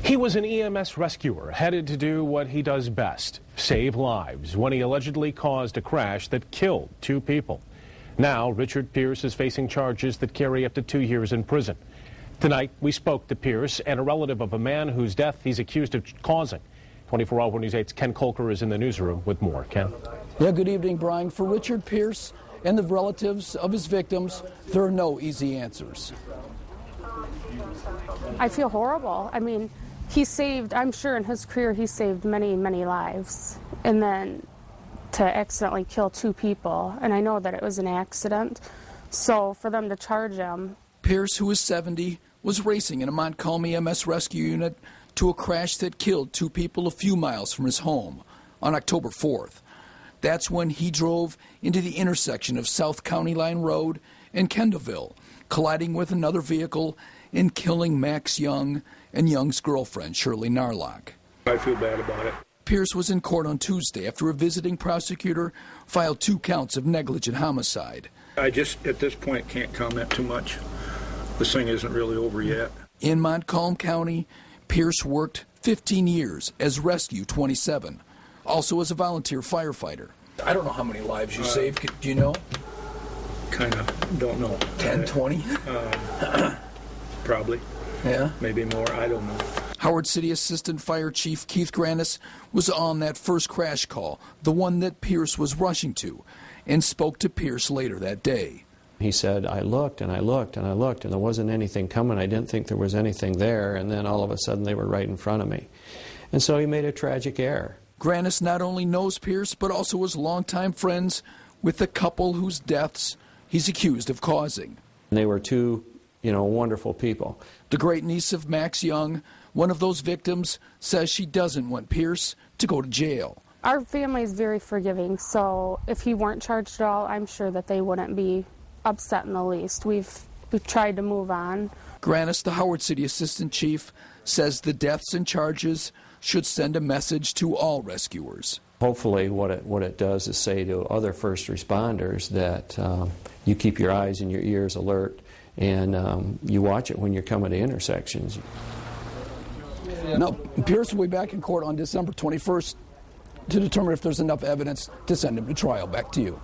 He was an EMS rescuer headed to do what he does best, save lives, when he allegedly caused a crash that killed 2 people. Now, Richard Pierce is facing charges that carry up to 2 years in prison. Tonight, we spoke to Pierce and a relative of a man whose death he's accused of causing. 24 Hour News 8's Ken Kolker is in the newsroom with more. Ken? Yeah, good evening, Brian. For Richard Pierce and the relatives of his victims, there are no easy answers. I feel horrible. I mean, I'm sure in his career he saved many, many lives. And then to accidentally kill 2 people, and I know that it was an accident, so for them to charge him. Pierce, who is 70, was racing in a Montcalm EMS rescue unit to a crash that killed 2 people a few miles from his home on October 4th. That's when he drove into the intersection of South County Line Road and Kendallville, colliding with another vehicle and killing Max Young and Young's girlfriend, Shirley Narlock. I feel bad about it. Pierce was in court on Tuesday after a visiting prosecutor filed 2 counts of negligent homicide. I just, at this point, can't comment too much. This thing isn't really over yet. In Montcalm County, Pierce worked 15 years as Rescue 27, also as a volunteer firefighter. I don't know how many lives you saved. Do you know? Kind of don't know. 10, 20? Probably. Yeah? Maybe more. I don't know. Howard City Assistant Fire Chief Keith Granis was on that first crash call, the one that Pierce was rushing to, and spoke to Pierce later that day. He said, I looked and I looked and I looked and there wasn't anything coming. I didn't think there was anything there, and then all of a sudden they were right in front of me. And so he made a tragic error. Granis not only knows Pierce, but also was longtime friends with the couple whose deaths he's accused of causing. And they were 2, wonderful people. The great niece of Max Young, one of those victims, says she doesn't want Pierce to go to jail. Our family is very forgiving, so if he weren't charged at all, I'm sure that they wouldn't be upset in the least. We've tried to move on. Granis, the Howard City Assistant Chief, says the deaths and charges should send a message to all rescuers. Hopefully what it does is say to other first responders that you keep your eyes and your ears alert, and you watch it when you're coming to intersections. Now, Pierce will be back in court on December 21st to determine if there's enough evidence to send him to trial. Back to you.